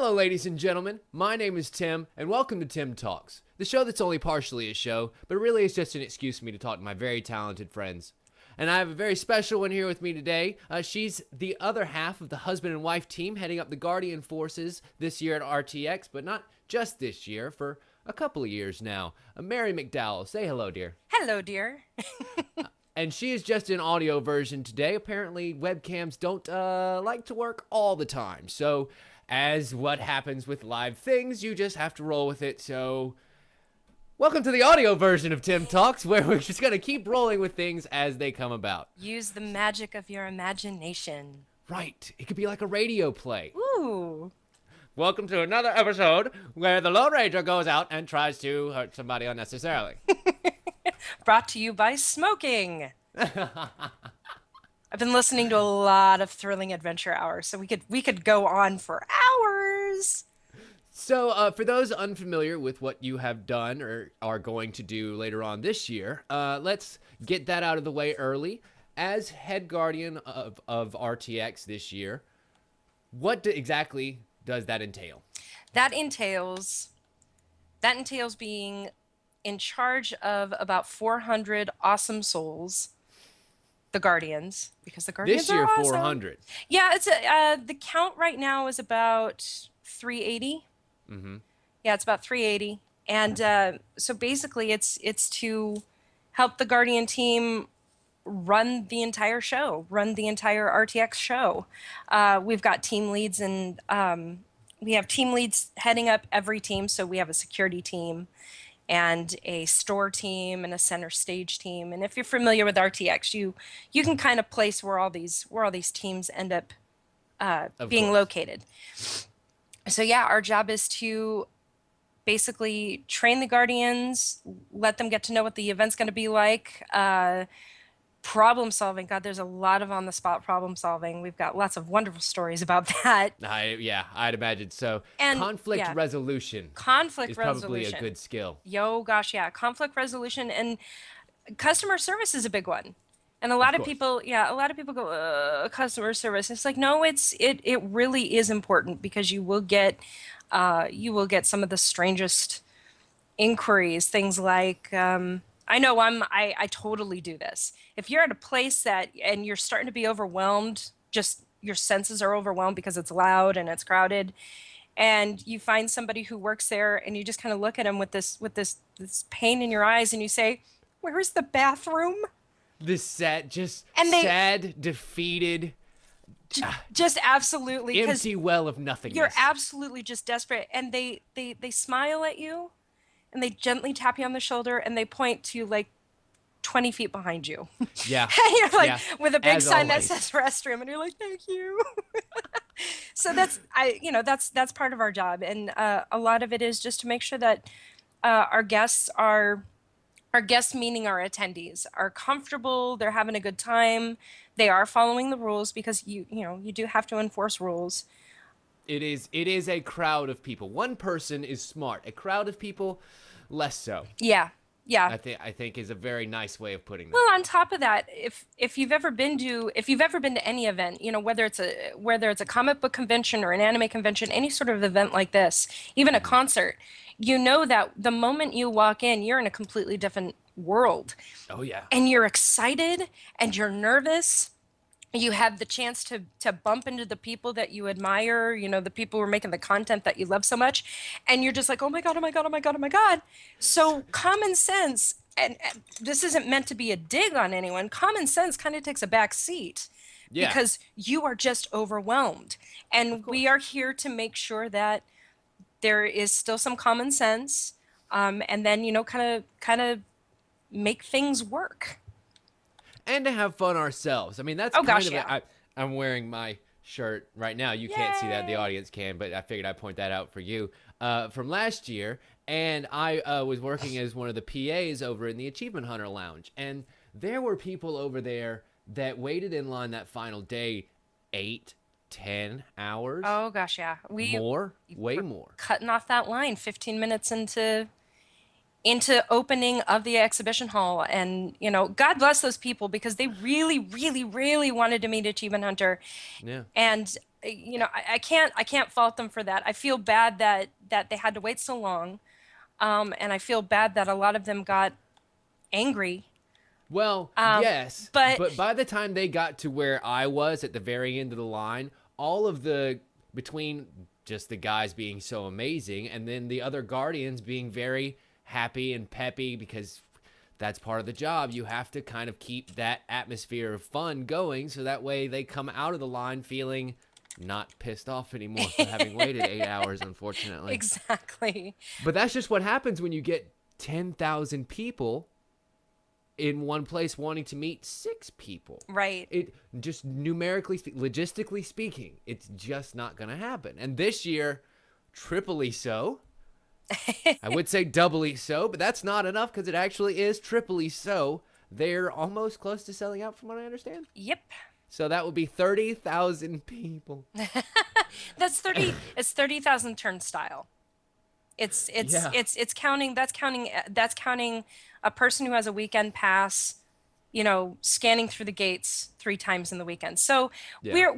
Hello, ladies and gentlemen. My name is Tim, and welcome to Tim Talks, the show that's only partially a show, but really is just an excuse for me to talk to my very talented friends. And I have a very special one here with me today. She's the other half of the husband and wife team heading up the Guardian forces this year at RTX, but not just this year, for a couple of years now. Mary McDowell, say hello, dear. Hello, dear. And she is just an audio version today. Apparently, webcams don't like to work all the time. So, as what happens with live things, you just have to roll with it. So, welcome to the audio version of Tim Talks, where we're just going to keep rolling with things as they come about. Use the magic of your imagination. Right. It could be like a radio play. Ooh. Welcome to another episode where the Lone Ranger goes out and tries to hurt somebody unnecessarily. Brought to you by smoking. I've been listening to a lot of Thrilling Adventure Hours, so we could go on for hours. So, for those unfamiliar with what you have done or are going to do later on this year, let's get that out of the way early. As head guardian of RTX this year, what exactly does that entail? That entails being in charge of about 400 awesome souls, the Guardians, because the Guardians This year, are awesome. 400. Yeah, it's the count right now is about 380. Mm-hmm. Yeah, it's about 380, and so basically, it's to help the Guardian team run the entire show, run the entire RTX show. We've got team leads, and we have team leads heading up every team. So we have a security team, and a store team, and a center stage team. And if you're familiar with RTX, you can kind of place where all these teams end up being located. So yeah, our job is to basically train the Guardians, let them get to know what the event's going to be like. Problem solving. God, there's a lot of on-the-spot problem solving. We've got lots of wonderful stories about that. I'd imagine so. And, conflict resolution. Conflict is resolution. Probably a good skill. Yo, gosh, yeah. Conflict resolution and customer service is a big one. And a lot of people go, customer service. It's like, no, it really is important, because you will get some of the strangest inquiries. Things like, I know I totally do this. If you're at a place and you're starting to be overwhelmed, just your senses are overwhelmed because it's loud and it's crowded, and you find somebody who works there, and you just kind of look at them with this pain in your eyes, and you say, "Where's the bathroom?" This sad, sad, defeated, just absolutely empty well of nothingness. You're absolutely just desperate, and they smile at you, and they gently tap you on the shoulder, and they point to like 20 feet behind you. Yeah. And you're like, with a big As sign always. that says restroom, and you're like, thank you. So that's part of our job, and a lot of it is just to make sure that our guests meaning our attendees, are comfortable, they're having a good time, they are following the rules, because you do have to enforce rules. It is a crowd of people. One person is smart. A crowd of people, less so. Yeah. I think is a very nice way of putting that. Well, on top of that, if you've ever been to any event, whether it's a comic book convention or an anime convention, any sort of event like this, even a concert, you know that the moment you walk in, you're in a completely different world. Oh yeah. And you're excited and you're nervous. You have the chance to bump into the people that you admire, the people who are making the content that you love so much. And you're just like, oh my God, oh my God, oh my God, oh my God. So common sense, and this isn't meant to be a dig on anyone, common sense kind of takes a back seat. Yeah. Because you are just overwhelmed. And we are here to make sure that there is still some common sense, and then, kind of make things work. And to have fun ourselves. I mean, that's I'm wearing my shirt right now. You can't see that, the audience can, but I figured I'd point that out for you. From last year, and I was working as one of the PAs over in the Achievement Hunter Lounge, and there were people over there that waited in line that final day 8-10 hours. Oh gosh, yeah. Way more. Cutting off that line 15 minutes into opening of the exhibition hall, and God bless those people, because they really, really, really wanted to meet Achievement Hunter. Yeah. And I can't fault them for that. I feel bad that they had to wait so long, and I feel bad that a lot of them got angry. Well, yes, but but by the time they got to where I was at the very end of the line, all of the between just the guys being so amazing and then the other Guardians being very happy and peppy because that's part of the job. You have to kind of keep that atmosphere of fun going so that way they come out of the line feeling not pissed off anymore for having waited 8 hours, unfortunately. Exactly. But that's just what happens when you get 10,000 people in one place wanting to meet 6 people. Right. It just numerically, logistically speaking, it's just not going to happen. And this year, triply so. I would say doubly so, but that's not enough because it actually is triply so. They're almost close to selling out from what I understand. Yep. So that would be 30,000 people. That's 30. It's 30,000 turnstile. It's counting. That's counting a person who has a weekend pass, scanning through the gates 3 times in the weekend. So Yeah.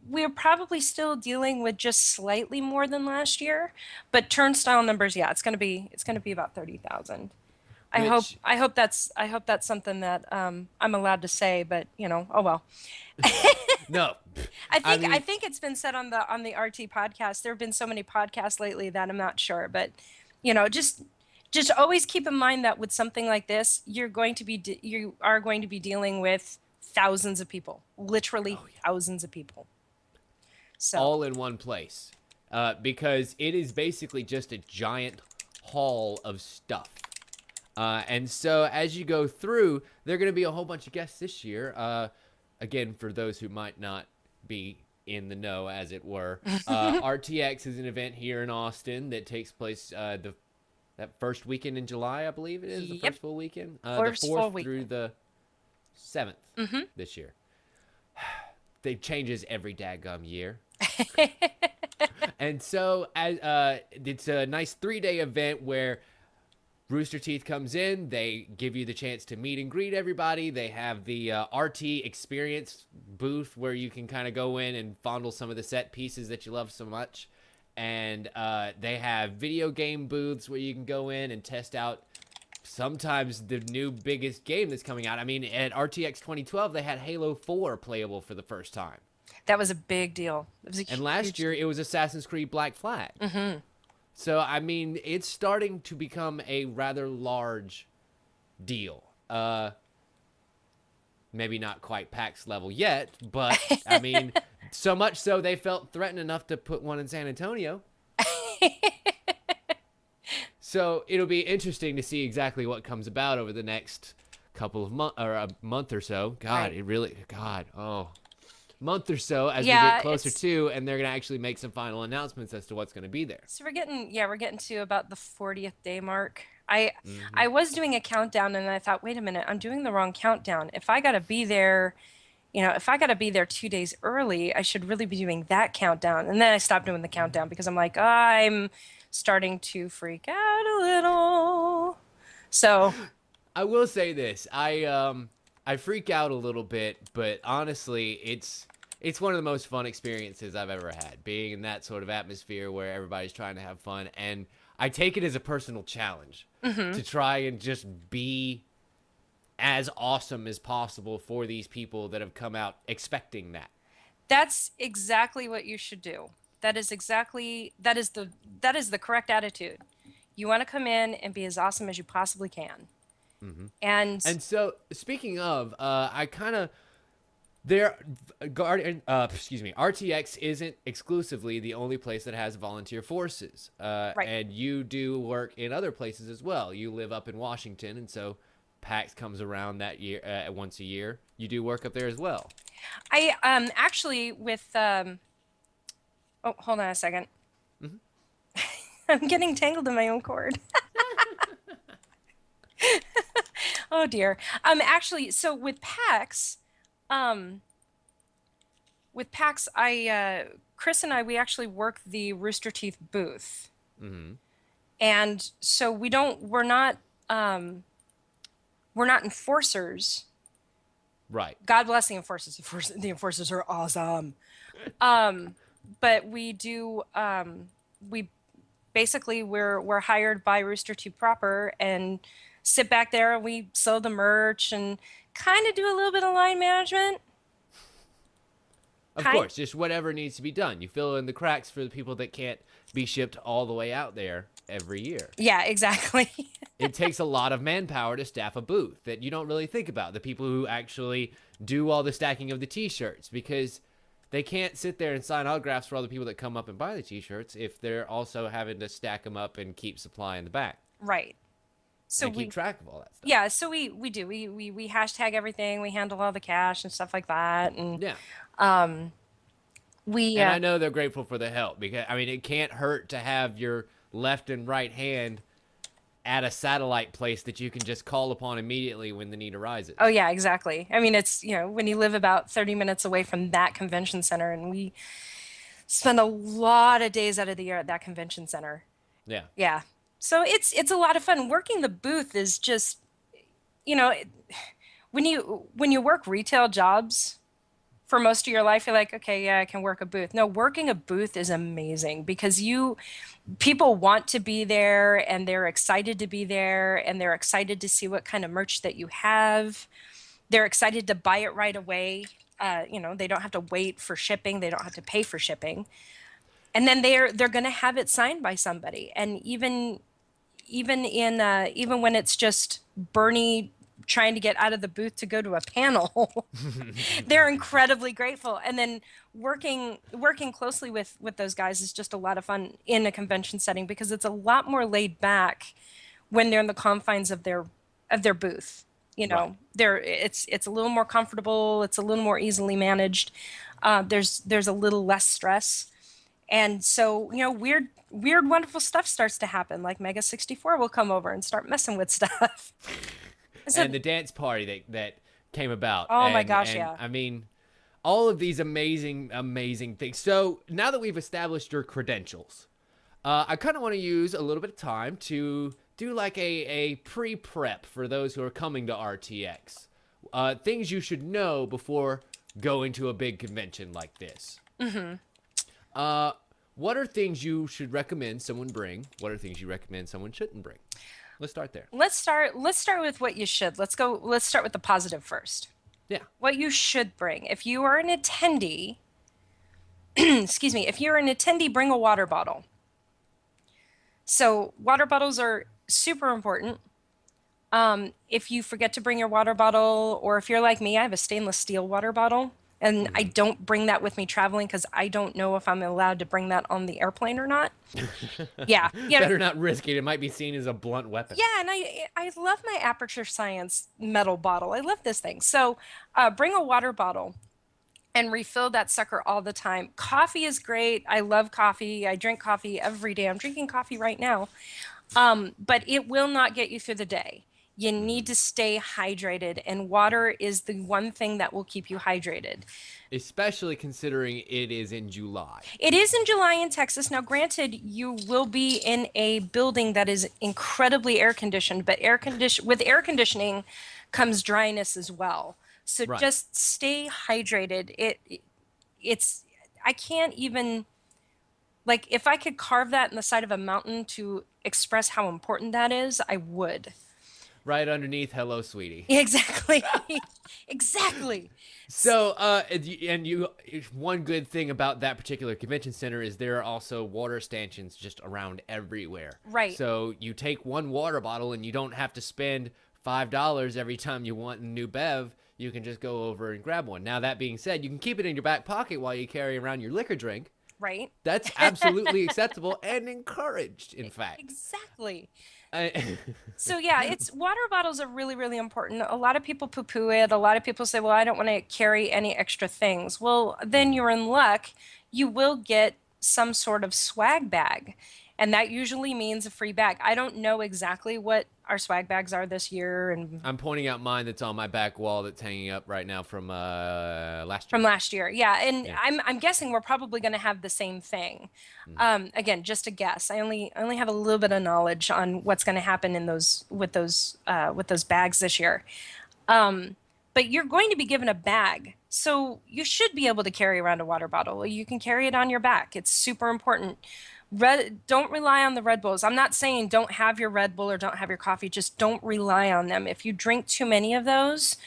we're probably still dealing with just slightly more than last year, but turnstile numbers, yeah, it's gonna be about 30,000. I hope that's something that I'm allowed to say, but oh well. No. I think it's been said on the RT podcast. There have been so many podcasts lately that I'm not sure, but just always keep in mind that with something like this, you are going to be dealing with thousands of people, literally thousands of people. So all in one place, because it is basically just a giant hall of stuff. And so as you go through, there are going to be a whole bunch of guests this year. Again, for those who might not be in the know, as it were, RTX is an event here in Austin that takes place that first weekend in July, I believe it is, the first full weekend. The 4th through the 7th this year. It changes every daggum year. And so it's a nice 3-day event where Rooster Teeth comes in. They give you the chance to meet and greet everybody. They have the RT Experience booth where you can kind of go in and fondle some of the set pieces that you love so much. And they have video game booths where you can go in and test out sometimes the new biggest game that's coming out. I mean, at RTX 2012, they had Halo 4 playable for the first time. That was a big deal. And last year, it was Assassin's Creed Black Flag. Mm-hmm. So, I mean, it's starting to become a rather large deal. Maybe not quite PAX level yet, but, I mean, so much so they felt threatened enough to put one in San Antonio. So, it'll be interesting to see exactly what comes about over the next couple of months, or a month or so. God, right. Month or so as we get closer to, and they're going to actually make some final announcements as to what's going to be there. So we're getting to about the 40th day mark. I was doing a countdown and I thought, wait a minute, I'm doing the wrong countdown. If I got to be there, if I got to be there 2 days early, I should really be doing that countdown. And then I stopped doing the countdown because I'm like, I'm starting to freak out a little. So I will say this. I freak out a little bit, but honestly, it's one of the most fun experiences I've ever had, being in that sort of atmosphere where everybody's trying to have fun. And I take it as a personal challenge to try and just be as awesome as possible for these people that have come out expecting that. That's exactly what you should do. That is the correct attitude. You want to come in and be as awesome as you possibly can. Mm-hmm. And so, speaking of, RTX isn't exclusively the only place that has volunteer forces. Right. And you do work in other places as well. You live up in Washington, and so PAX comes around that year once a year. You do work up there as well. I actually with hold on a second. Mm-hmm. I'm getting tangled in my own cord. Oh dear. Actually, so with PAX, Chris and I, we actually work the Rooster Teeth booth. Mm-hmm. And so we're not enforcers. Right. God bless the enforcers. The enforcers are awesome. But we do, we basically we're hired by Rooster Teeth proper and sit back there and we sell the merch and kind of do a little bit of line management. Of course, just whatever needs to be done. You fill in the cracks for the people that can't be shipped all the way out there every year. Yeah, exactly. It takes a lot of manpower to staff a booth that you don't really think about. The people who actually do all the stacking of the T-shirts, because they can't sit there and sign autographs for all the people that come up and buy the T-shirts if they're also having to stack them up and keep supply in the back. Right. So and keep track of all that stuff. Yeah, so we do. We hashtag everything. We handle all the cash and stuff like that. And yeah. And I know they're grateful for the help, because I mean it can't hurt to have your left and right hand at a satellite place that you can just call upon immediately when the need arises. Oh yeah, exactly. I mean, it's, when you live about 30 minutes away from that convention center, and we spend a lot of days out of the year at that convention center. Yeah. Yeah. So it's a lot of fun. Working the booth is just, when you work retail jobs for most of your life, you're like, okay, yeah, I can work a booth. No, working a booth is amazing because people want to be there and they're excited to be there and they're excited to see what kind of merch that you have. They're excited to buy it right away. They don't have to wait for shipping. They don't have to pay for shipping. And then they're going to have it signed by somebody. And even when it's just Bernie trying to get out of the booth to go to a panel, they're incredibly grateful. And then working closely with those guys is just a lot of fun in a convention setting because it's a lot more laid back when they're in the confines of their booth. Right. It's a little more comfortable. It's a little more easily managed. There's a little less stress. And so, weird, wonderful stuff starts to happen. Like Mega 64 will come over and start messing with stuff. And the dance party that came about. Oh my gosh, yeah. I mean, all of these amazing, amazing things. So now that we've established your credentials, I kind of want to use a little bit of time to do like a pre-prep for those who are coming to RTX. Things you should know before going to a big convention like this. Mm-hmm. What are things you should recommend someone bring? What are things you recommend someone shouldn't bring? Let's start there. Let's start with what you should. Let's start with the positive first. Yeah. What you should bring. If you are an attendee, excuse me, if you're an attendee, bring a water bottle. So water bottles are super important. If you forget to bring your water bottle, or if you're like me, I have a stainless steel water bottle. And I don't bring that with me traveling because I don't know if I'm allowed to bring that on the airplane or not. Yeah. Better not risk it. It might be seen as a blunt weapon. Yeah, and I love my Aperture Science metal bottle. I love this thing. So bring a water bottle and refill that sucker all the time. Coffee is great. I love coffee. I drink coffee every day. I'm drinking coffee right now. But it will not get you through the day. You need to stay hydrated, and water is the one thing that will keep you hydrated. Especially considering it is in July. It is in July in Texas. Now, granted, you will be in a building that is incredibly air-conditioned, but with air conditioning comes dryness as well. So Right. Just stay hydrated. I can't even, like, if I could carve that in the side of a mountain to express how important that is, I would. Right underneath, hello, sweetie. Exactly. Exactly. So, one good thing about that particular convention center is there are also water stanchions just around everywhere. Right. So you take one water bottle and you don't have to spend $5 every time you want a new bev. You can just go over and grab one. Now, that being said, you can keep it in your back pocket while you carry around your liquor drink. Right. That's absolutely acceptable and encouraged, in fact. Exactly. So yeah, water bottles are really, really important. A lot of people poo-poo it. A lot of people say, well, I don't want to carry any extra things. Well, then you're in luck. You will get some sort of swag bag. And that usually means a free bag. I don't know exactly what our swag bags are this year. And I'm pointing out mine that's on my back wall that's hanging up right now from last year. From last year, yeah. And yeah. I'm guessing we're probably going to have the same thing. Again, just a guess. I only have a little bit of knowledge on what's going to happen with those bags this year. But you're going to be given a bag. So you should be able to carry around a water bottle. You can carry it on your back. It's super important. Don't rely on the Red Bulls. I'm not saying don't have your Red Bull or don't have your coffee. Just don't rely on them. If you drink too many of those,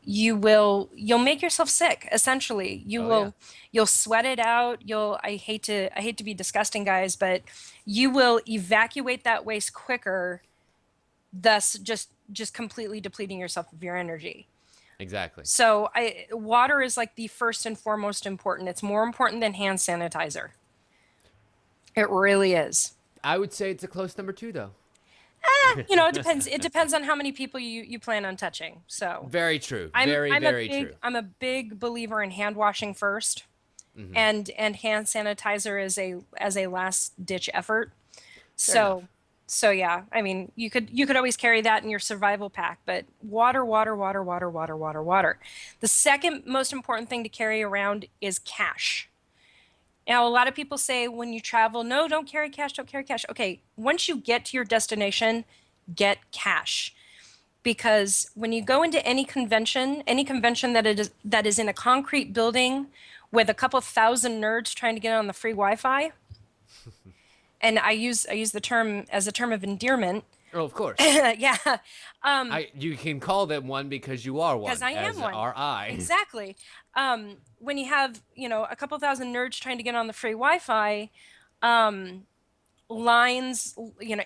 you'll make yourself sick. Essentially, you'll sweat it out. I hate to be disgusting, guys, but you will evacuate that waste quicker, thus just completely depleting yourself of your energy. Exactly. So water is like the first and foremost important. It's more important than hand sanitizer. It really is. I would say it's a close number 2, though. It depends. It depends on how many people you plan on touching. So very true. I'm very true. I'm a big believer in hand washing first, and hand sanitizer as a last ditch effort. So yeah, I mean, you could always carry that in your survival pack, but water. The second most important thing to carry around is cash. Now, a lot of people say when you travel, no, don't carry cash, don't carry cash. Okay, once you get to your destination, get cash. Because when you go into any convention that is in a concrete building with a couple thousand nerds trying to get on the free Wi-Fi, and I use the term as a term of endearment. Oh, of course. Yeah. You can call them one because you are one. Because I am one. Are I. Exactly. When you have, a couple thousand nerds trying to get on the free Wi-Fi, lines,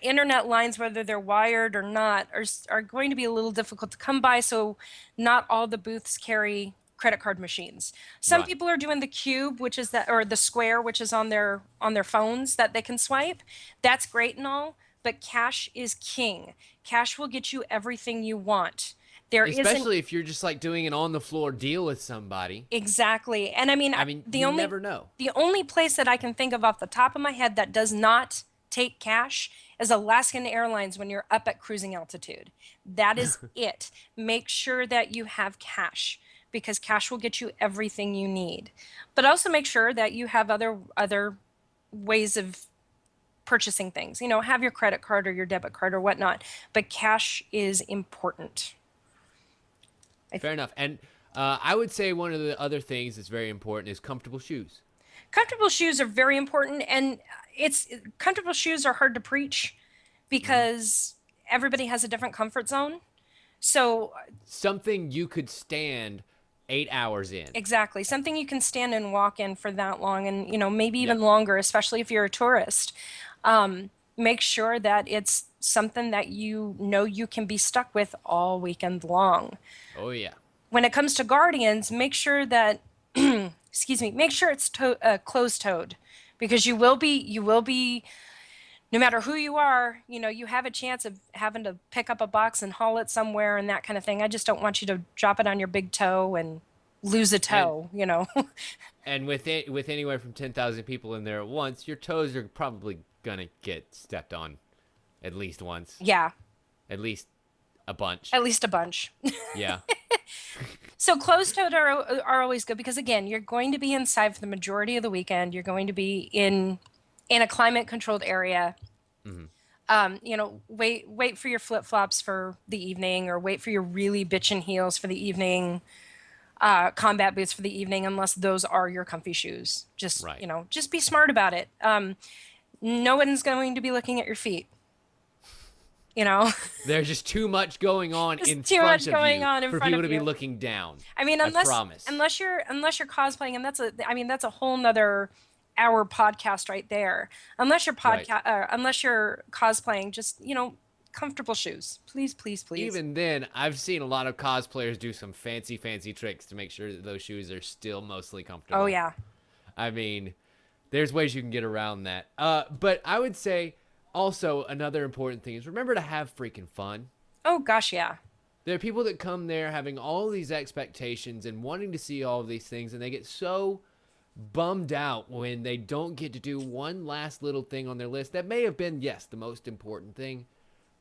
internet lines, whether they're wired or not, are going to be a little difficult to come by. So not all the booths carry credit card machines. Some people are doing the cube, which is or the square, which is on their phones that they can swipe. That's great and all, but cash is king. Cash will get you everything you want. Especially if you're just like doing an on the floor deal with somebody. Exactly. And I mean, you never know. The only place that I can think of off the top of my head that does not take cash is Alaskan Airlines when you're up at cruising altitude. That is it. Make sure that you have cash, because cash will get you everything you need. But also make sure that you have other ways of purchasing things. Have your credit card or your debit card or whatnot. But cash is important. Fair enough. And I would say one of the other things that's very important is comfortable shoes. Comfortable shoes are very important, and comfortable shoes are hard to preach because everybody has a different comfort zone. So something you could stand 8 hours in. Exactly. Something you can stand and walk in for that long, and maybe even longer, especially if you're a tourist. Make sure that it's something that you can be stuck with all weekend long. Oh yeah. When it comes to Guardians, make sure that make sure it's closed-toed, because you will be no matter who you are, you have a chance of having to pick up a box and haul it somewhere and that kind of thing. I just don't want you to drop it on your big toe and lose a toe, And with anywhere from 10,000 people in there at once, your toes are probably gonna get stepped on at least once. Yeah. At least a bunch. Yeah. Yeah. So closed-toed are always good, because again, you're going to be inside for the majority of the weekend. You're going to be in a climate-controlled area. Wait for your flip-flops for the evening, or wait for your really bitchin' heels for the evening. Combat boots for the evening, unless those are your comfy shoes. Just be smart about it. No one's going to be looking at your feet. There's just too much going on in front of you for people to be looking down. I mean, unless you're cosplaying, and that's a whole nother hour podcast right there. Unless you're unless you're cosplaying, just comfortable shoes, please. Even then, I've seen a lot of cosplayers do some fancy tricks to make sure that those shoes are still mostly comfortable. Oh yeah. I mean, there's ways you can get around that. But I would say also another important thing is remember to have freaking fun. Oh gosh, yeah. There are people that come there having all these expectations and wanting to see all of these things, and they get so bummed out when they don't get to do one last little thing on their list that may have been, yes, the most important thing.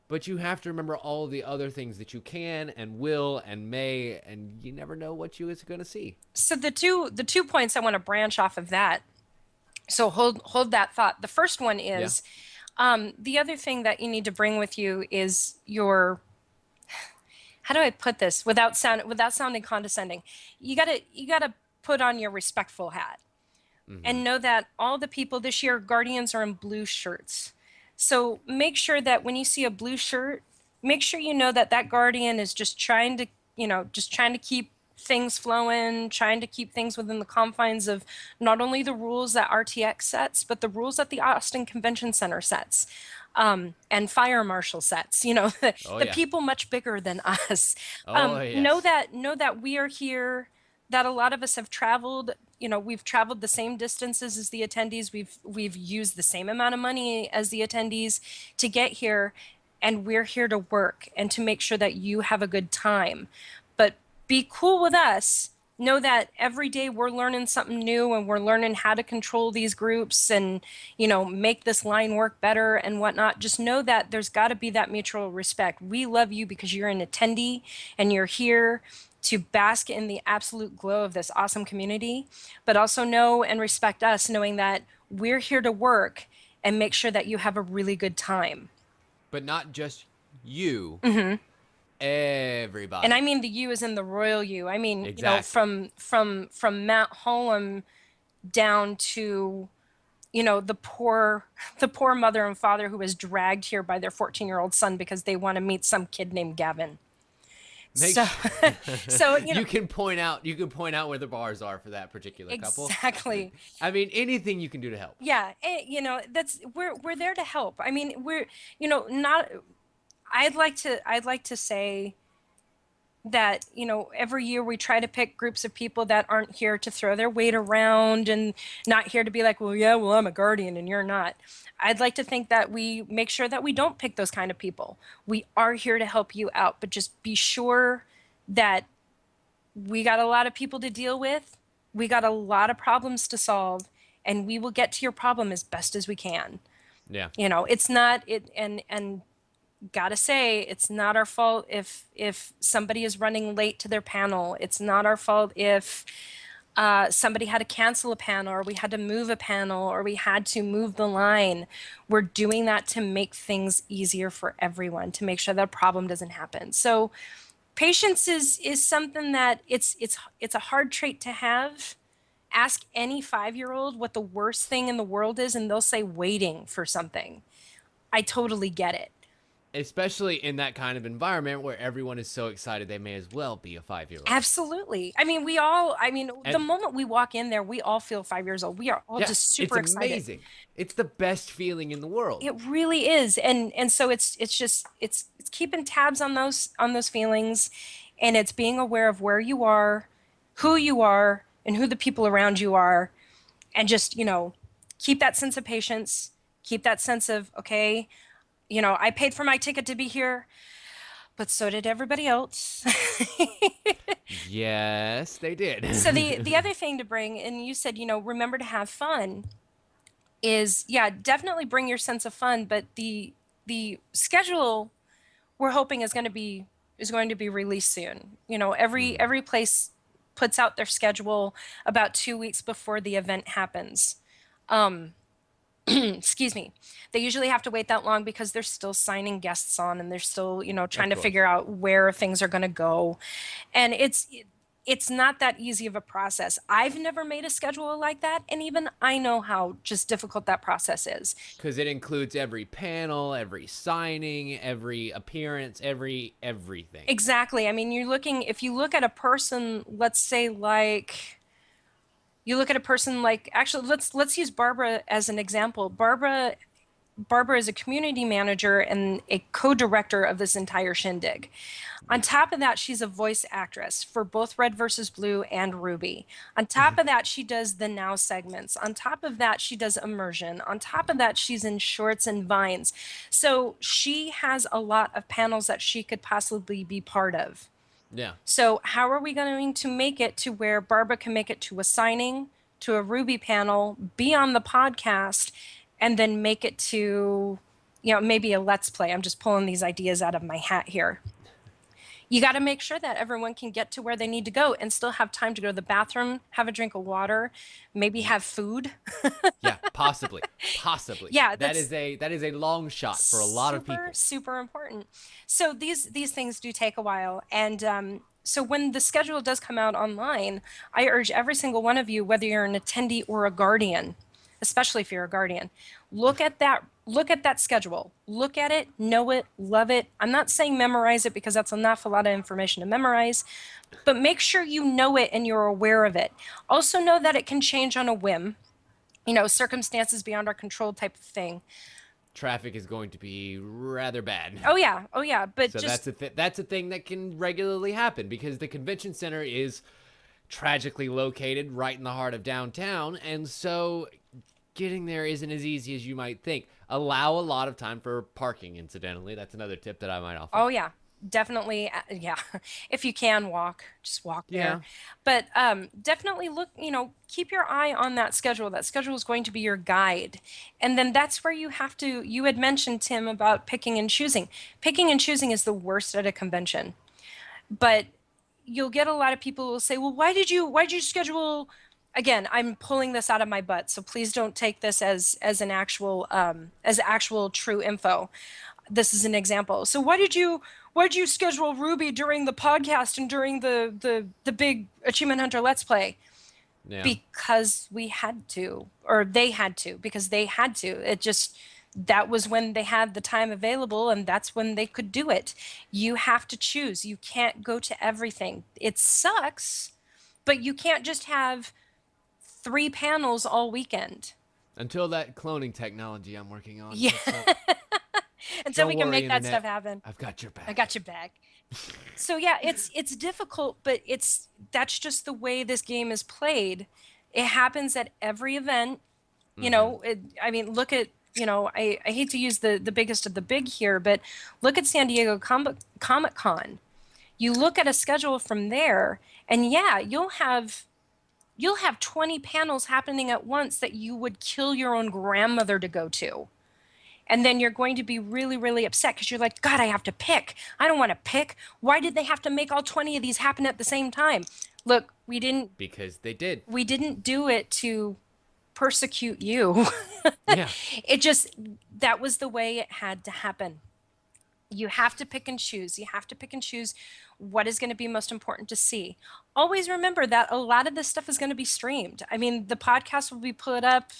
But you have to remember all the other things that you can and will and may, and you never know what you is going to see. So the two points I want to branch off of that. So hold that thought. The first one is the other thing that you need to bring with you is how do I put this without sounding condescending? You gotta put on your respectful hat and know that all the people this year, Guardians are in blue shirts. So make sure that when you see a blue shirt, make sure you know that that Guardian is just trying to, just trying to keep things flowing, trying to keep things within the confines of not only the rules that RTX sets, but the rules that the Austin Convention Center sets. And fire marshal sets, Oh the yeah. people much bigger than us. Oh yes. Know that we are here, that a lot of us have traveled, we've traveled the same distances as the attendees. We've used the same amount of money as the attendees to get here, and we're here to work and to make sure that you have a good time. But be cool with us. Know that every day we're learning something new, and we're learning how to control these groups and, make this line work better and whatnot. Just know that there's got to be that mutual respect. We love you because you're an attendee and you're here to bask in the absolute glow of this awesome community, but also know and respect us, knowing that we're here to work and make sure that you have a really good time. But not just you. And Everybody. I mean the you is in the royal you. I mean, Exactly. from Matt Holm down to, the poor mother and father who was dragged here by their 14-year-old son because they want to meet some kid named Gavin. Make So, sure so you can point out where the bars are for that particular couple. exactly. I mean, anything you can do to help. Yeah, that's we're there to help. I mean, we're, not. I'd like to say that, every year we try to pick groups of people that aren't here to throw their weight around and not here to be like, well, yeah, well, I'm a guardian and you're not. I'd like to think that we make sure that we don't pick those kind of people. We are here to help you out, but just be sure that we got a lot of people to deal with. We got a lot of problems to solve, and we will get to your problem as best as we can. Yeah. It's not it, and gotta say, it's not our fault if somebody is running late to their panel. It's not our fault if somebody had to cancel a panel, or we had to move a panel, or we had to move the line. We're doing that to make things easier for everyone, to make sure that a problem doesn't happen. So patience is something that it's a hard trait to have. Ask any 5-year-old what the worst thing in the world is, and they'll say waiting for something. I totally get it. Especially in that kind of environment where everyone is so excited they may as well be a 5-year-old. Absolutely. I mean, the And moment we walk in there, we all feel 5 years old. We are all yeah, just it's super excited. amazing. It's the best feeling in the world. It really is. And so it's keeping tabs on those feelings, and it's being aware of where you are, who you are, and who the people around you are, and just, keep that sense of patience, keep that sense of, okay, I paid for my ticket to be here, but so did everybody else. Yes, they did. So the other thing to bring, and you said, remember to have fun, is, yeah, definitely bring your sense of fun, but the schedule we're hoping is going to be released soon. Every place puts out their schedule about 2 weeks before the event happens. Excuse me. They usually have to wait that long because they're still signing guests on, and they're still, trying to figure out where things are going to go. And it's not that easy of a process. I've never made a schedule like that, and even I know how just difficult that process is. Because it includes every panel, every signing, every appearance, everything. Exactly. I mean, if you look at a person, let's say actually, let's use Barbara as an example. Barbara is a community manager and a co-director of this entire shindig. On top of that, she's a voice actress for both Red versus Blue and Ruby. On top of that, she does the Now segments. On top of that, she does Immersion. On top of that, she's in Shorts and Vines. So she has a lot of panels that she could possibly be part of. Yeah. So how are we going to make it to where Barbara can make it to a signing, to a Ruby panel, be on the podcast, and then make it to, maybe a Let's Play? I'm just pulling these ideas out of my hat here. You got to make sure that everyone can get to where they need to go and still have time to go to the bathroom, have a drink of water, maybe have food. Yeah, possibly. Possibly. Yeah, That is a long shot for a lot of people. Super important. So these things do take a while, and so when the schedule does come out online, I urge every single one of you, whether you're an attendee or a guardian, especially if you're a guardian, look at that schedule. Look at it, know it, love it. I'm not saying memorize it because that's a lot of information to memorize, but make sure you know it and you're aware of it. Also know that it can change on a whim. Circumstances beyond our control type of thing. Traffic is going to be rather bad. Oh yeah, but so that's a thing that can regularly happen because the convention center is tragically located right in the heart of downtown, and so getting there isn't as easy as you might think. Allow a lot of time for parking, incidentally. That's another tip that I might offer. Oh yeah, definitely. Yeah, if you can walk, just walk there. But definitely look, keep your eye on that schedule. That schedule is going to be your guide. And then that's where you had mentioned, Tim, about picking and choosing. Picking and choosing is the worst at a convention. But you'll get a lot of people who will say, well, why did you schedule? Again, I'm pulling this out of my butt, so please don't take this as actual true info. This is an example. So why did you schedule Ruby during the podcast and during the big Achievement Hunter Let's Play? Yeah. Because we had to, or they had to, because they had to. That was when they had the time available, and that's when they could do it. You have to choose. You can't go to everything. It sucks, but you can't just have 3 panels all weekend. Until that cloning technology I'm working on. Yeah. Until we can make that stuff happen. I've got your back. I got your back. So yeah, it's difficult, but that's just the way this game is played. It happens at every event. Look at, I hate to use the biggest of the big here, but look at San Diego Comic-Con. You look at a schedule from there, and yeah, you'll have 20 panels happening at once that you would kill your own grandmother to go to. And then you're going to be really, really upset because you're like, God, I have to pick. I don't want to pick. Why did they have to make all 20 of these happen at the same time? Look, we didn't. Because they did. We didn't do it to persecute you. Yeah. That was the way it had to happen. You have to pick and choose. You have to pick and choose what is going to be most important to see. Always remember that a lot of this stuff is going to be streamed. I mean, the podcast will be put up.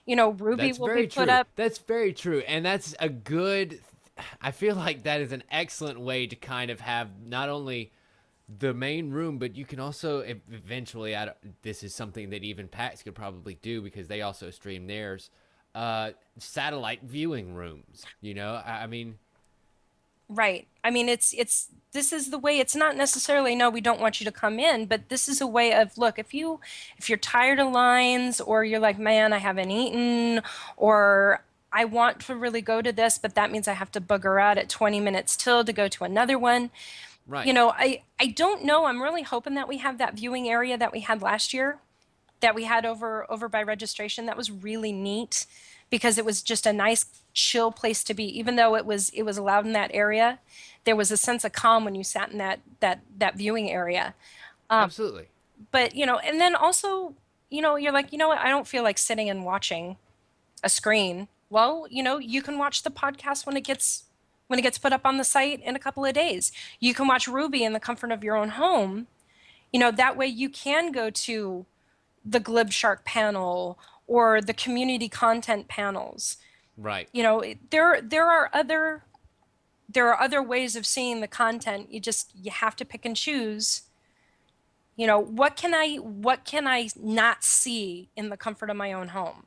Ruby will be put up. That's very true. And that's a good, I feel like that is an excellent way to kind of have not only the main room, but you can also eventually, this is something that even PAX could probably do because they also stream theirs, satellite viewing rooms, I mean. Right. I mean, this is the way. It's not necessarily, no, we don't want you to come in, but this is a way of, look, if you're tired of lines, or you're like, man, I haven't eaten, or I want to really go to this, but that means I have to bugger out at 20 minutes till to go to another one. Right. I don't know. I'm really hoping that we have that viewing area that we had last year, that we had over by registration. That was really neat because it was just a nice chill place to be. Even though it was allowed in that area, there was a sense of calm when you sat in that viewing area. Absolutely. But and then also, you're like, what, I don't feel like sitting and watching a screen. Well, you can watch the podcast when it gets put up on the site in a couple of days. You can watch Ruby in the comfort of your own home. That way you can go to the Glib Shark panel or the community content panels. Right. There are other ways of seeing the content. You have to pick and choose. What can I not see in the comfort of my own home?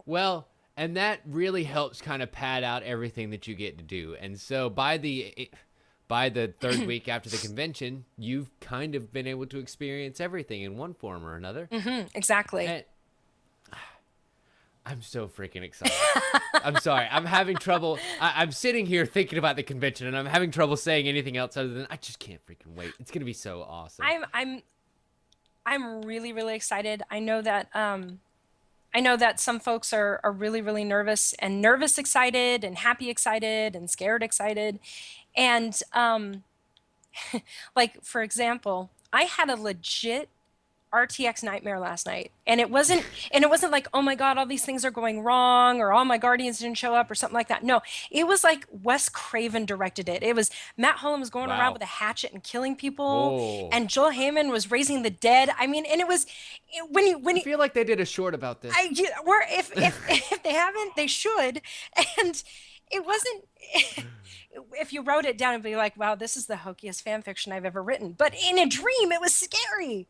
Well, and that really helps kind of pad out everything that you get to do. And so by the 3rd week after the convention, you've kind of been able to experience everything in one form or another. Mm-hmm, exactly. And I'm so freaking excited. I'm sorry. I'm having trouble. I'm sitting here thinking about the convention, and I'm having trouble saying anything else other than I just can't freaking wait. It's gonna be so awesome. I'm really, really excited. I know that some folks are really, really nervous excited and happy excited and scared excited. And like, for example, I had a legit RTX Nightmare last night, and it wasn't like, oh my God, all these things are going wrong, or all my Guardians didn't show up, or something like that. No, it was like Wes Craven directed it. It was Matt Hullum was going around Wow. with a hatchet and killing people, Oh. and Joel Heyman was raising the dead. I mean, and it was when I you feel like they did a short about this. where if they haven't, they should. And it wasn't. If you wrote it down and be like, wow, this is the hokiest fan fiction I've ever written. But in a dream, it was scary.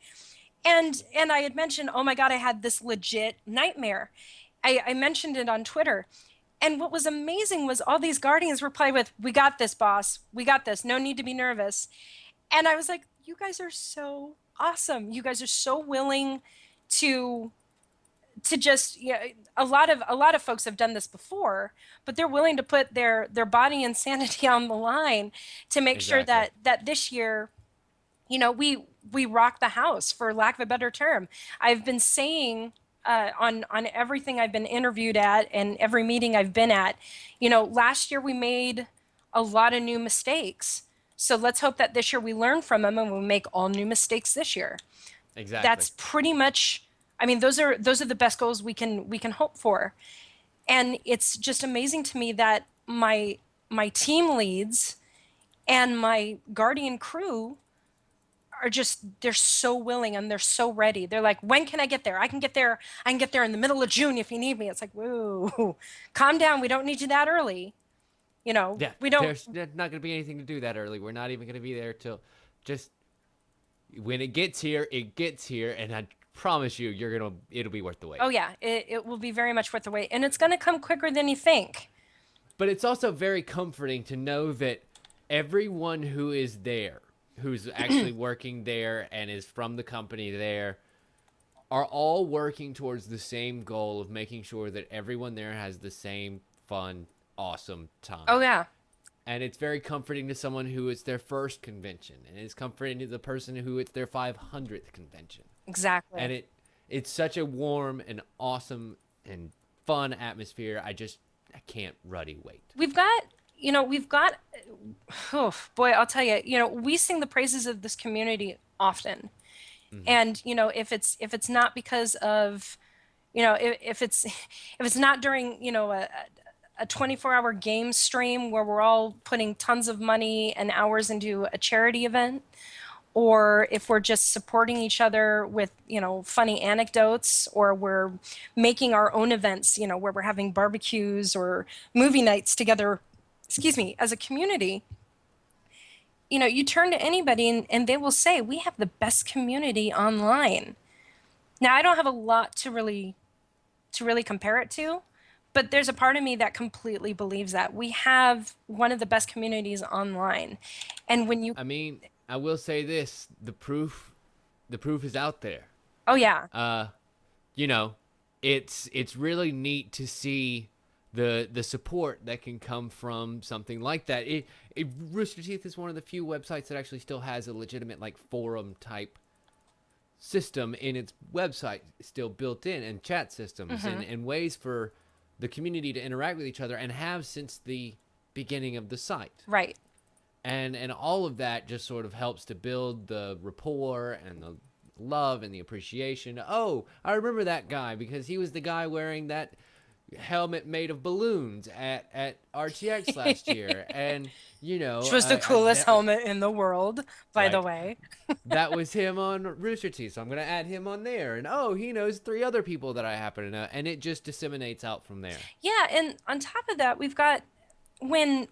And I had mentioned, oh my God, I had this legit nightmare. I mentioned it on Twitter. And what was amazing was all these Guardians replied with, we got this, boss. We got this. No need to be nervous. And I was like, you guys are so awesome. You guys are so willing to just, a lot of folks have done this before, but they're willing to put their body and sanity on the line to make sure that this year, we rock the house, for lack of a better term. I've been saying on everything I've been interviewed at and every meeting I've been at, last year we made a lot of new mistakes. So let's hope that this year we learn from them and we make all new mistakes this year. Exactly. That's pretty much, I mean, those are the best goals we can hope for. And it's just amazing to me that my team leads and my Guardian crew are just, they're so willing and they're so ready. They're like, when can I get there? I can get there in the middle of June if you need me. It's like, whoa, calm down. We don't need you that early. Yeah, we don't. There's not going to be anything to do that early. We're not even going to be there till just when it gets here, and I promise you, it'll be worth the wait. Oh yeah, it will be very much worth the wait, and it's going to come quicker than you think. But it's also very comforting to know that everyone who is there, who's actually working there and is from the company there, are all working towards the same goal of making sure that everyone there has the same fun, awesome time. Oh yeah. And it's very comforting to someone who it's their first convention, and it's comforting to the person who it's their 500th convention. Exactly. And it's such a warm and awesome and fun atmosphere. I can't ruddy wait. We've got, oh boy, I'll tell you, we sing the praises of this community often. Mm-hmm. And, if it's not because of, if it's not during, a 24-hour game stream where we're all putting tons of money and hours into a charity event, or if we're just supporting each other with, funny anecdotes, or we're making our own events, where we're having barbecues or movie nights together, as a community, you turn to anybody and they will say, we have the best community online. Now, I don't have a lot to really compare it to, but there's a part of me that completely believes that we have one of the best communities online. And when I will say this, the proof is out there. Oh yeah. It's really neat to see the support that can come from something like that. Rooster Teeth is one of the few websites that actually still has a legitimate forum type system in its website still built in, and chat systems, mm-hmm. and ways for the community to interact with each other, and have since the beginning of the site. Right. And all of that just sort of helps to build the rapport and the love and the appreciation. Oh, I remember that guy because he was the guy wearing that helmet made of balloons at RTX last year. And, which was the coolest helmet in the world, by the way. That was him on Rooster Teeth, so I'm going to add him on there. And, he knows 3 other people that I happen to know. And it just disseminates out from there. Yeah, and on top of that, we've got, when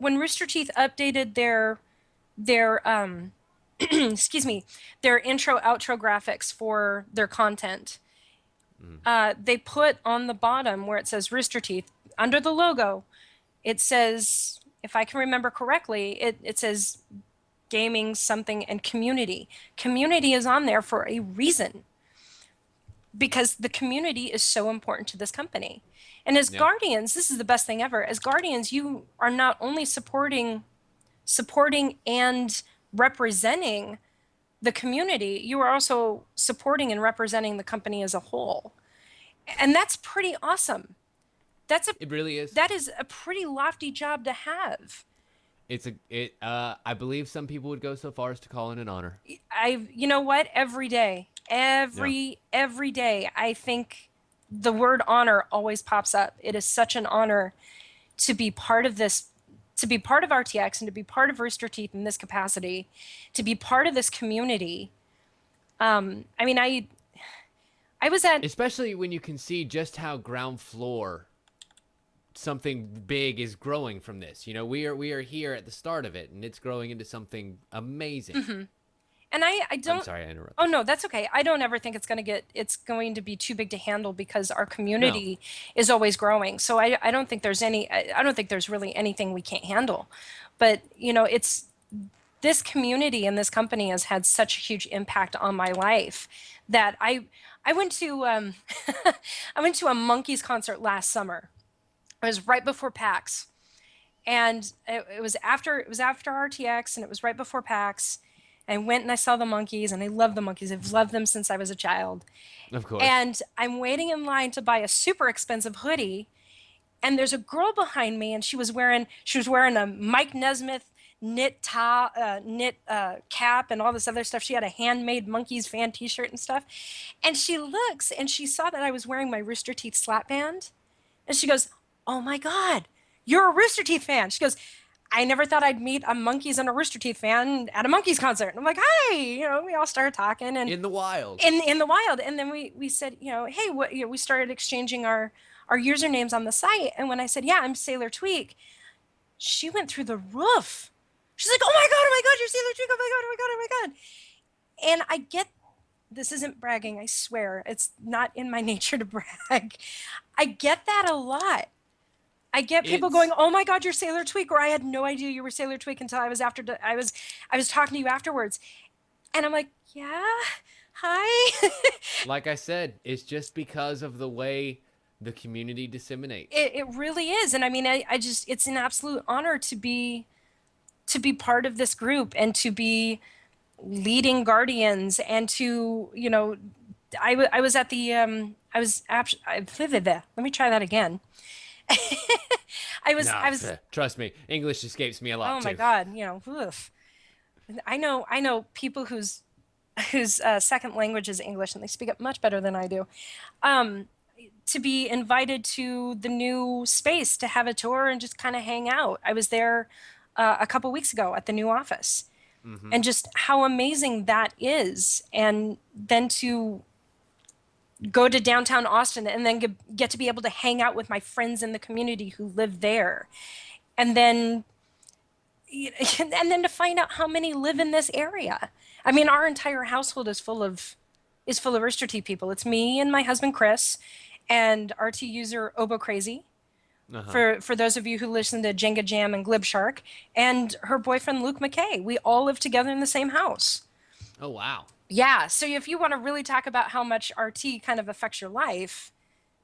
Rooster Teeth updated their their intro outro graphics for their content, they put on the bottom where it says Rooster Teeth, under the logo, it says, if I can remember correctly, it says gaming something and community. Community is on there for a reason, because the community is so important to this company. And as Guardians, this is the best thing ever. As Guardians, you are not only supporting and representing the community, you are also supporting and representing the company as a whole. And that's pretty awesome. It really is. That is a pretty lofty job to have. I believe some people would go so far as to call it an honor. You know what? Every day, Yeah. every day, I think the word honor always pops up. It is such an honor to be part of this, to be part of RTX and to be part of Rooster Teeth in this capacity, to be part of this community. I mean, I was at, Especially when you can see just how ground floor something big is growing from this. You know, we are here at the start of it, and it's growing into something amazing. and I don't. I'm sorry, I interrupted. Oh no, that's okay. I don't ever think it's going to be too big to handle because our community is always growing. So I don't think there's I don't think there's really anything we can't handle. But you know, it's this community and this company has had such a huge impact on my life that I went to I went to a Monkees concert last summer. It was right before PAX, and it was after RTX, and it was right before PAX. I went and I saw the Monkees, and I love the Monkees. I've loved them since I was a child. Of course. And I'm waiting in line to buy a super expensive hoodie, and there's a girl behind me, and she was wearing a Mike Nesmith knit cap and all this other stuff. She had a handmade Monkees fan T-shirt and stuff. And she looks and she saw that I was wearing my Rooster Teeth slap band, and she goes, "Oh my God, you're a Rooster Teeth fan." She goes, "I never thought I'd meet a Monkees and a Rooster Teeth fan at a Monkees concert." And I'm like, "Hi," you know, we all started talking and in the wild. In the wild. And then we said, you know, "Hey, what," you know, we started exchanging our usernames on the site. And when I said, "Yeah, I'm SailorTweek," she went through the roof. She's like, oh my God, you're SailorTweek. Oh my God, oh my God, oh my God. And I get, this isn't bragging, I swear. It's not in my nature to brag. I get that a lot. I get people going, "Oh my God, you're SailorTweek," or "I had no idea you were SailorTweek until I was I was talking to you afterwards." And I'm like, "Yeah, hi." Like I said, it's just because of the way the community disseminates. It really is. And I mean, I just, it's an absolute honor to be part of this group and to be leading Guardians and to, you know, I was at the, let me try that again. I was trust me, English escapes me a lot too. Oh my God, you know, oof. I know people whose second language is English and they speak it much better than I do. To be invited to the new space to have a tour and just kind of hang out. I was there a couple weeks ago at the new office, and just how amazing that is. And then to go to downtown Austin and then get to be able to hang out with my friends in the community who live there. And then to find out how many live in this area. I mean, our entire household is full of Rooster Teeth people. It's me and my husband, Chris, and RT user Obo Crazy. For those of you who listen to Jenga Jam and Glib Shark, and her boyfriend, Luke McKay. We all live together in the same house. Oh, wow. Yeah, so if you want to really talk about how much RT kind of affects your life,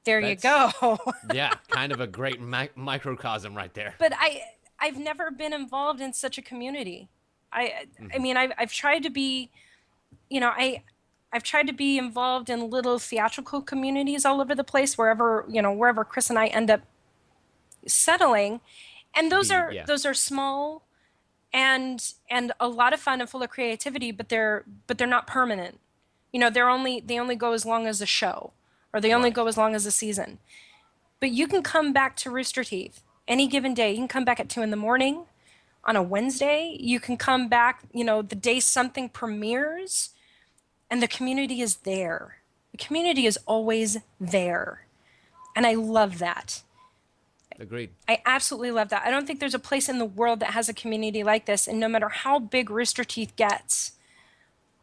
you go. Yeah, kind of a great microcosm right there. But I've never been involved in such a community. I mean, I've tried to be, you know, I've tried to be involved in little theatrical communities all over the place, wherever Chris and I end up settling, and those are small and a lot of fun and full of creativity, but they're not permanent. You know, they only go as long as the show, or they only go as long as the season. But you can come back to Rooster Teeth any given day. You can come back at 2 a.m. on a Wednesday. You can come back, you know, the day something premieres, and the community is there. The community is always there, and I love that. Agreed. I absolutely love that. I don't think there's a place in the world that has a community like this. And no matter how big Rooster Teeth gets,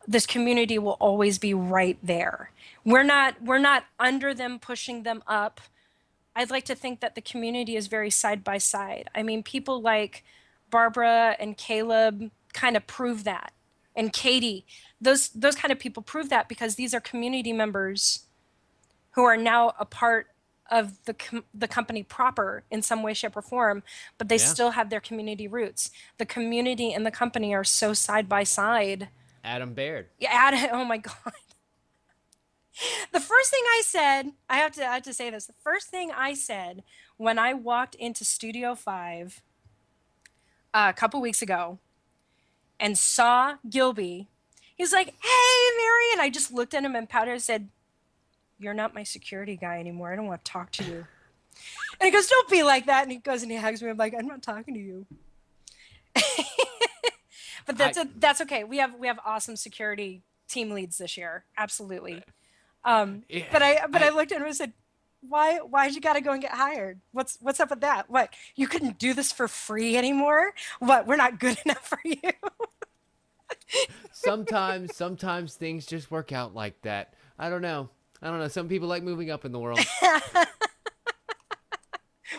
this community will always be right there. We're not under them, pushing them up. I'd like to think that the community is very side by side. I mean, people like Barbara and Caleb kind of prove that. And Katie, those kind of people prove that, because these are community members who are now a part of the company proper in some way, shape, or form, but they still have their community roots. The community and the company are so side by side. Adam Baird. Yeah, oh my God. The first thing I said, I have to say this. The first thing I said when I walked into Studio 5 a couple weeks ago and saw Gilby. He's like, "Hey, Mary," and I just looked at him and pouted and said, "You're not my security guy anymore. I don't want to talk to you." And he goes, "Don't be like that." And he goes and he hugs me. I'm like, "I'm not talking to you." But that's okay. We have awesome security team leads this year. Absolutely. But I looked at him and said, why'd you gotta go and get hired? What's up with that? What, you couldn't do this for free anymore? What, we're not good enough for you? Sometimes things just work out like that. I don't know. Some people like moving up in the world.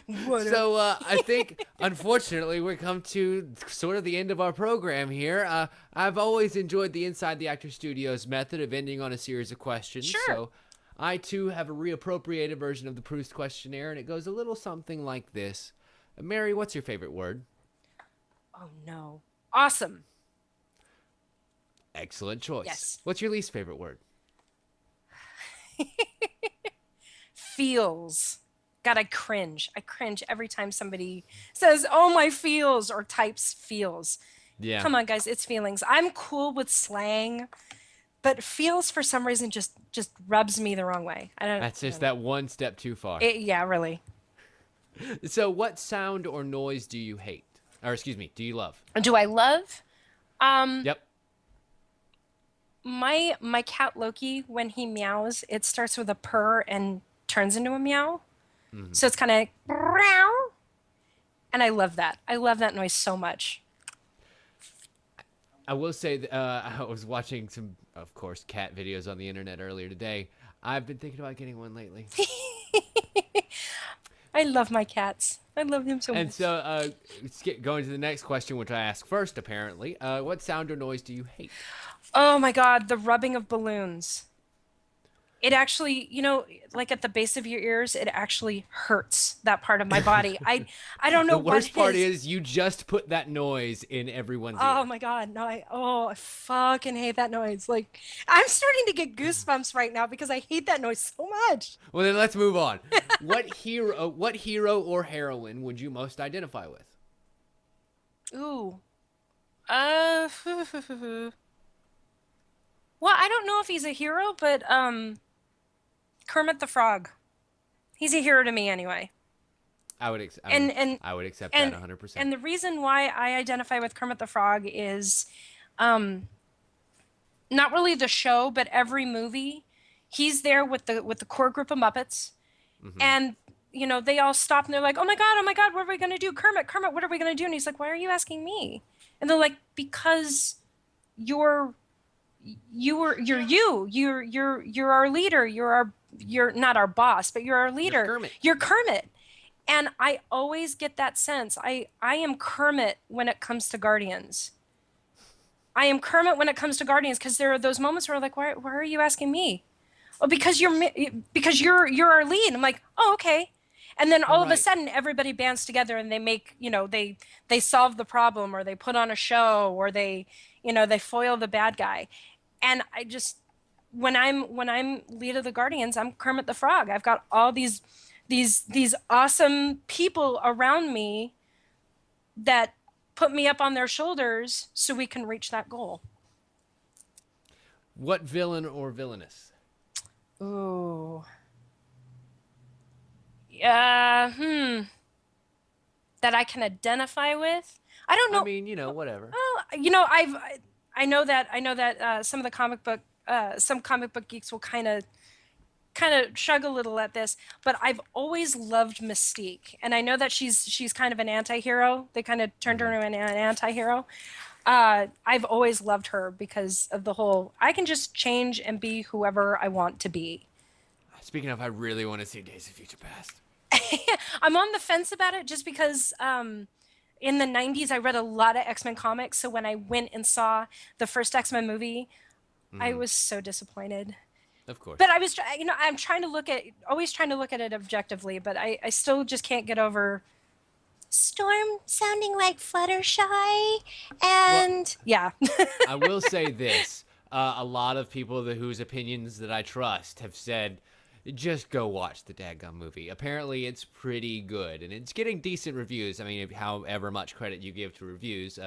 So I think, unfortunately, we come to sort of the end of our program here. I've always enjoyed the Inside the Actor Studios method of ending on a series of questions. Sure. So I, too, have a reappropriated version of the Proofs Questionnaire, and it goes a little something like this. Mary, what's your favorite word? Oh, no. Awesome. Excellent choice. Yes. What's your least favorite word? Feels. God, I cringe. I cringe every time somebody says, "Oh, my feels," or types feels. Yeah. Come on, guys. It's feelings. I'm cool with slang, but feels for some reason just rubs me the wrong way. That's just that one step too far. Yeah, really. So what sound or noise do you hate? Or excuse me, do you love? Do I love? Yep. My cat Loki, when he meows, it starts with a purr and turns into a meow. Mm-hmm. So it's kind of meow. And I love that. I love that noise so much. I will say that, I was watching some, of course, cat videos on the internet earlier today. I've been thinking about getting one lately. I love my cats. I love them so much. And so, going to the next question, which I asked first, apparently. What sound or noise do you hate? Oh my God, the rubbing of balloons. It actually, like at the base of your ears, it actually hurts that part of my body. I don't know what it is. The worst part is you just put that noise in everyone's ear. Oh my God, no, I fucking hate that noise. Like, I'm starting to get goosebumps right now because I hate that noise so much. Well, then let's move on. What hero or heroine would you most identify with? Ooh. Well, I don't know if he's a hero, but Kermit the Frog. He's a hero to me anyway. I would accept that 100%. And the reason why I identify with Kermit the Frog is not really the show, but every movie. He's there with the core group of Muppets. Mm-hmm. And they all stop and they're like, oh my God, what are we going to do? Kermit, what are we going to do? And he's like, why are you asking me? And they're like, because you're our leader. You're not our boss, but you're our leader. You're Kermit. And I always get that sense. I am Kermit when it comes to Guardians. I am Kermit when it comes to Guardians because there are those moments where I'm like, why are you asking me? Oh, because you're our lead. I'm like, oh, okay. And then all of a sudden everybody bands together and they make, they solve the problem, or they put on a show, or they foil the bad guy. And I just, when I'm lead of the Guardians, I'm Kermit the Frog. I've got all these awesome people around me that put me up on their shoulders so we can reach that goal. What villain or villainess? Ooh. Yeah. That I can identify with. I don't know. I mean, whatever. Well, I know that some of the comic book geeks will kind of shrug a little at this, but I've always loved Mystique, and I know that she's kind of an anti-hero. They kind of turned her into an anti-hero. I've always loved her because of the whole, I can just change and be whoever I want to be. Speaking of, I really want to see Days of Future Past. I'm on the fence about it just because in the 90s I read a lot of X-Men comics, so when I went and saw the first X-Men movie, I was so disappointed. Of course. But I was, I'm always trying to look at it objectively, but I still just can't get over Storm sounding like Fluttershy, and yeah. I will say this. A lot of people whose opinions that I trust have said just go watch the daggum movie. Apparently, it's pretty good, and it's getting decent reviews. I mean, however much credit you give to reviews,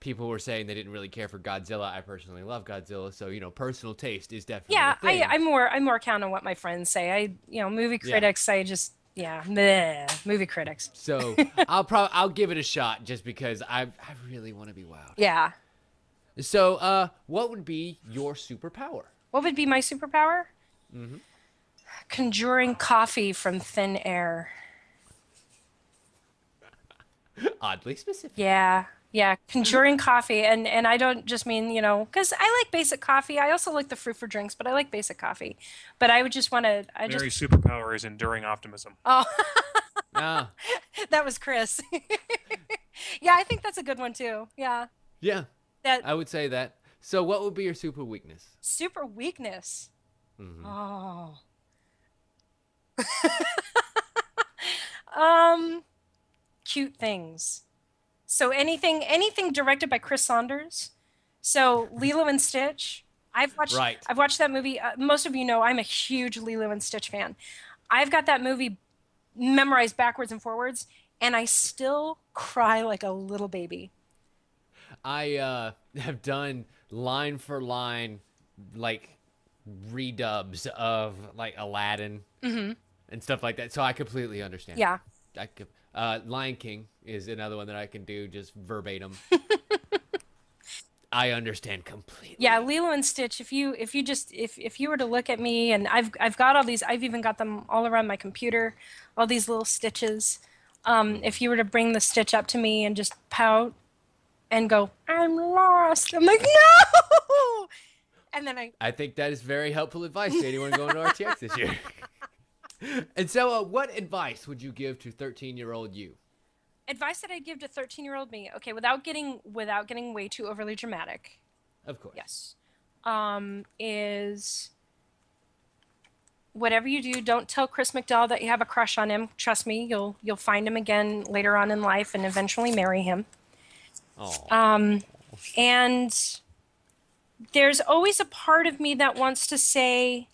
people were saying they didn't really care for Godzilla. I personally love Godzilla, so personal taste is definitely a thing. I'm more count on what my friends say. Movie critics. I just bleh, movie critics. So I'll give it a shot just because I really want to be wowed. Yeah. So what would be your superpower? What would be my superpower? Mm-hmm. Conjuring coffee from thin air. Oddly specific. Yeah. Yeah, conjuring coffee, and I don't just mean, because I like basic coffee. I also like the fruit for drinks, but I like basic coffee. But I would just want to. Mary's superpower is enduring optimism. Oh, Ah. That was Chris. Yeah, I think that's a good one too. Yeah. Yeah. I would say that. So, what would be your super weakness? Super weakness. Mm-hmm. Oh. Cute things. So anything directed by Chris Saunders. So Lilo and Stitch. I've watched that movie. Most of you know I'm a huge Lilo and Stitch fan. I've got that movie memorized backwards and forwards, and I still cry like a little baby. I have done line for line like redubs of like Aladdin and stuff like that. So I completely understand. Yeah. Lion King is another one that I can do just verbatim. I understand completely. Yeah, Lilo and Stitch. If you were to look at me, and I've got all these. I've even got them all around my computer, all these little stitches. If you were to bring the Stitch up to me and just pout and go, "I'm lost," I'm like, "No!" And then I think that is very helpful advice to anyone going to RTX this year. And so, what advice would you give to 13-year-old you? Advice that I'd give to 13-year-old me. Okay, without getting way too overly dramatic. Of course. Yes. Is whatever you do, don't tell Chris McDowell that you have a crush on him. Trust me, you'll find him again later on in life and eventually marry him. Aww. And there's always a part of me that wants to say,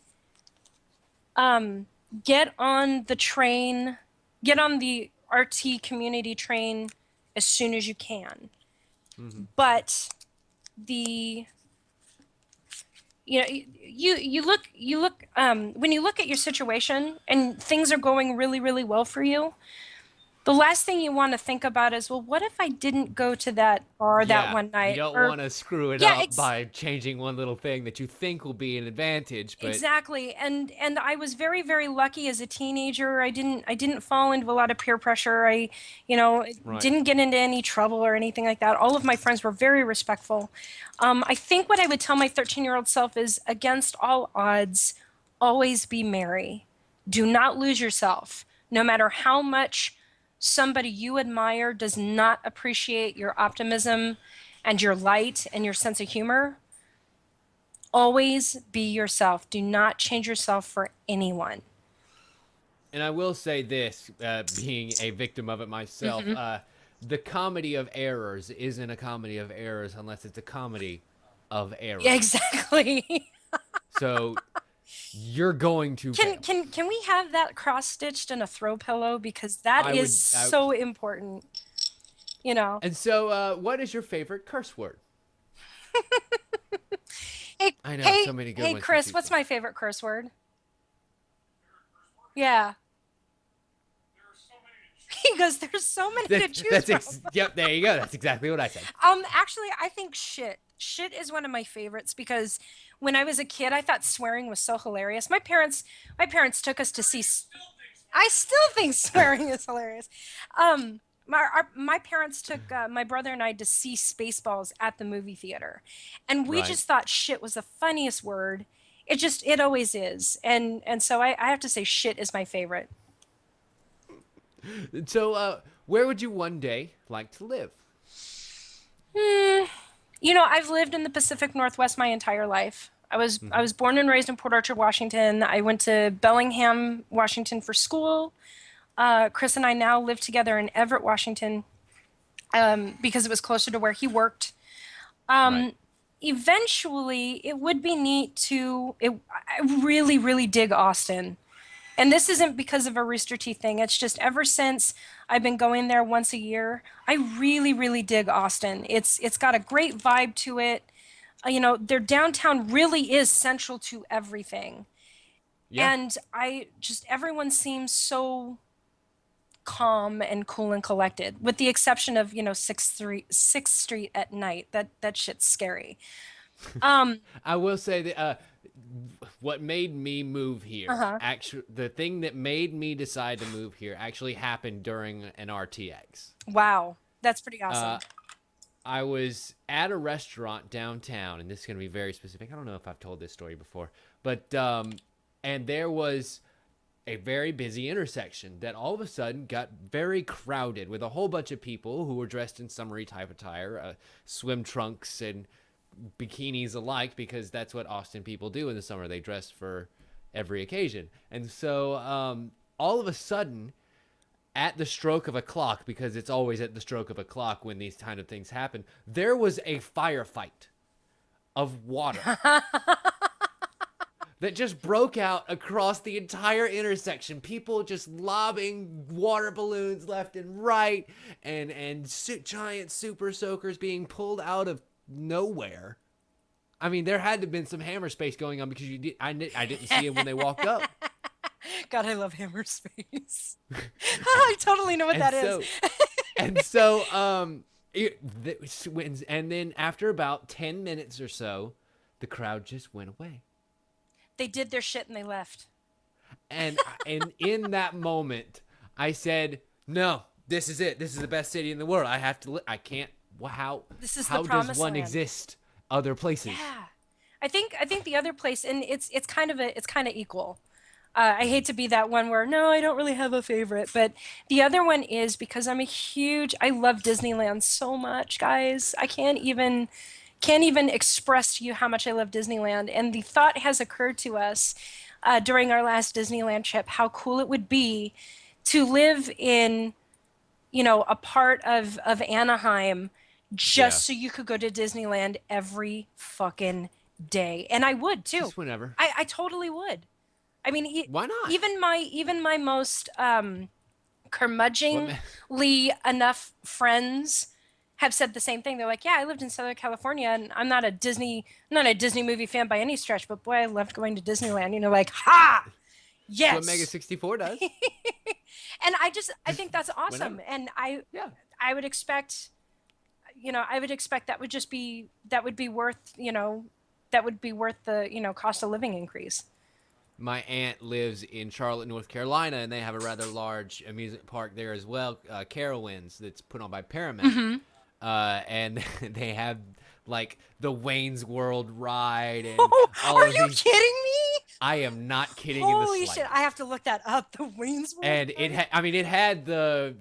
get on the train, get on the RT community train as soon as you can. Mm-hmm. But you look when you look at your situation and things are going really, really well for you, the last thing you want to think about is, well, what if I didn't go to that bar that one night? You don't want to screw it up by changing one little thing that you think will be an advantage. But... Exactly. And I was very, very lucky as a teenager. I didn't fall into a lot of peer pressure. I didn't get into any trouble or anything like that. All of my friends were very respectful. I think what I would tell my 13-year-old self is, against all odds, always be merry. Do not lose yourself. No matter how much somebody you admire does not appreciate your optimism and your light and your sense of humor, always be yourself. Do not change yourself for anyone. And I will say this, being a victim of it myself, the comedy of errors isn't a comedy of errors unless it's a comedy of errors. Yeah, exactly. So... You're going to can we have that cross-stitched in a throw pillow, because that is so important, And so what is your favorite curse word? I know so many good ones. Hey Chris, what's my favorite curse word? Yeah. He goes, there's so many to choose from. Yep, there you go. That's exactly what I said. Actually, I think shit. Shit is one of my favorites, because when I was a kid, I thought swearing was so hilarious. My parents took us to see. I still think swearing is hilarious. My parents took my brother and I to see Spaceballs at the movie theater, and we just thought shit was the funniest word. It always is, and so I have to say shit is my favorite. So, where would you one day like to live? I've lived in the Pacific Northwest my entire life. I was born and raised in Port Arthur, Washington. I went to Bellingham, Washington for school. Chris and I now live together in Everett, Washington, because it was closer to where he worked. eventually it would be neat I really, really dig Austin. And this isn't because of a Rooster Teeth thing. It's just ever since I've been going there once a year, I really, really dig Austin. It's got a great vibe to it. Their downtown really is central to everything. Yeah. And everyone seems so calm and cool and collected, with the exception of, 6th Street at night. That shit's scary. I will say that what made me move here, actually, the thing that made me decide to move here actually happened during an RTX. Wow, that's pretty awesome. I was at a restaurant downtown, and this is going to be very specific. I don't know if I've told this story before, but and there was a very busy intersection that all of a sudden got very crowded with a whole bunch of people who were dressed in summery type attire, swim trunks and bikinis alike, because that's what Austin people do in the summer. They dress for every occasion. And so all of a sudden, at the stroke of a clock, because it's always at the stroke of a clock when these kind of things happen, there was a firefight of water that just broke out across the entire intersection. People just lobbing water balloons left and right, and giant super soakers being pulled out of nowhere. I mean, there had to have been some hammer space going on, because I didn't see them when they walked up. God, I love hammer space. I totally know what that is. And so, and then after about 10 minutes or so, the crowd just went away. They did their shit and they left. And in that moment, I said, "No, this is it. This is the best city in the world. I have to. I can't. How? This is how the promised does one land. Exist other places?" Yeah, I think the other place, and it's kind of equal. I hate to be that one where, no, I don't really have a favorite, but the other one is because I love Disneyland so much, guys. I can't even express to you how much I love Disneyland. And the thought has occurred to us during our last Disneyland trip, how cool it would be to live in, a part of Anaheim just so you could go to Disneyland every fucking day. And I would too. Just whenever. I totally would. I mean, why not? Even my most curmudgeonly enough friends have said the same thing. They're like, "Yeah, I lived in Southern California, and I'm not a Disney movie fan by any stretch, but boy, I loved going to Disneyland." Like, ha, yes. That's what Mega 64 does. And I think that's awesome. Whenever. And I would expect, that would be worth the cost of living increase. My aunt lives in Charlotte, North Carolina, and they have a rather large amusement park there as well, Carowinds, that's put on by Paramount. Mm-hmm. And they have like the Wayne's World ride. And are you kidding me? I am not kidding. Holy in the shit! I have to look that up. The Wayne's World. And it had the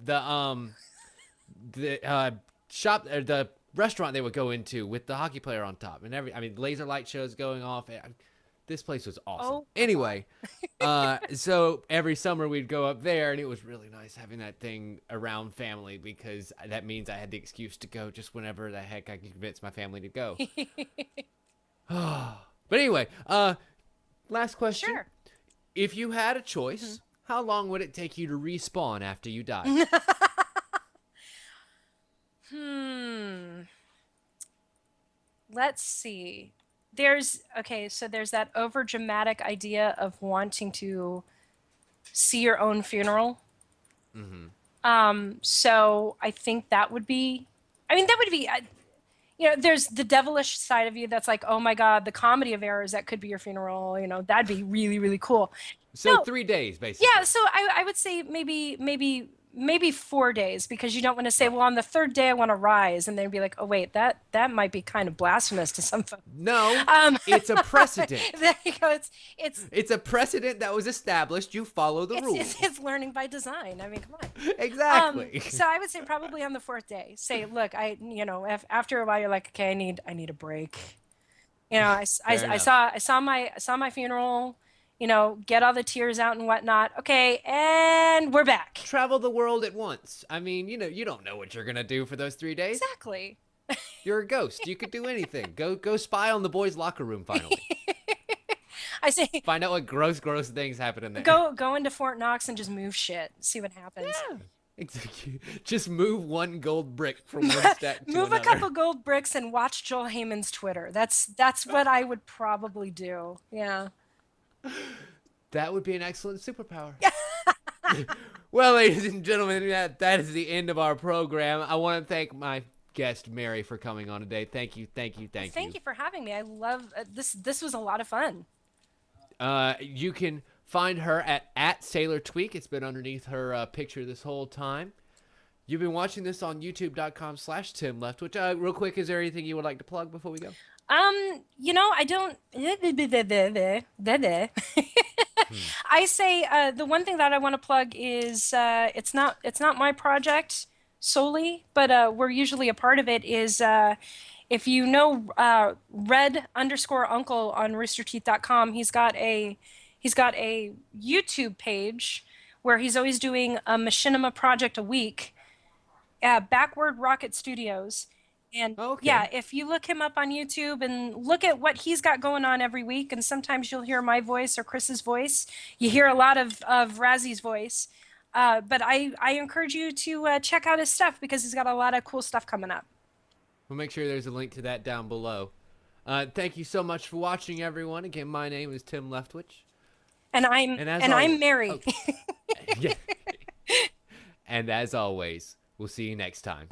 shop or the restaurant they would go into with the hockey player on top, and laser light shows going off. This place was awesome. Oh. Anyway, so every summer we'd go up there, and it was really nice having that thing around family, because that means I had the excuse to go just whenever the heck I could convince my family to go. But anyway, last question. Sure. If you had a choice, how long would it take you to respawn after you died? Let's see. There's that over dramatic idea of wanting to see your own funeral. Mm-hmm. So I think that would be, there's the devilish side of you that's like, oh my God, the comedy of errors, that could be your funeral. That'd be really, really cool. So 3 days, basically. Yeah. So I would say maybe 4 days, because you don't want to say, well, on the third day I want to rise, and then be like, oh wait, that might be kind of blasphemous to some folks. No, it's a precedent. There you go. It's a precedent that was established. You follow the rules. It's learning by design. Come on. Exactly. So I would say probably on the 4th day. Say, look, after a while you're like, okay, I need a break. I saw my funeral. Get all the tears out and whatnot. Okay, and we're back. Travel the world at once. You don't know what you're going to do for those 3 days. Exactly. You're a ghost. You could do anything. Go spy on the boys' locker room finally. I say find out what gross things happen in there. Go into Fort Knox and just move shit. See what happens. Yeah. Just move one gold brick from one stack to move another. a couple gold bricks and watch Joel Heyman's Twitter. That's what I would probably do. Yeah. That would be an excellent superpower. Well, ladies and gentlemen, that is the end of our program. I want to thank my guest Mary for coming on today. Thank you. Thank you for having me. I love this. This was a lot of fun. You can find her at SailorTweek. It's been underneath her picture this whole time. You've been watching this on youtube.com/Tim Leftwich. Real quick, is there anything you would like to plug before we go? I don't. I say the one thing that I want to plug is it's not my project solely, but we're usually a part of it. Is if you know red_uncle on roosterteeth.com, he's got a YouTube page where he's always doing a machinima project a week. Backward Rocket Studios. And yeah, if you look him up on YouTube and look at what he's got going on every week, and sometimes you'll hear my voice or Chris's voice. You hear a lot of Razzy's voice. But I encourage you to check out his stuff because he's got a lot of cool stuff coming up. We'll make sure there's a link to that down below. Thank you so much for watching, everyone. Again, my name is Tim Leftwich. And I'm Mary. Yeah. And as always, we'll see you next time.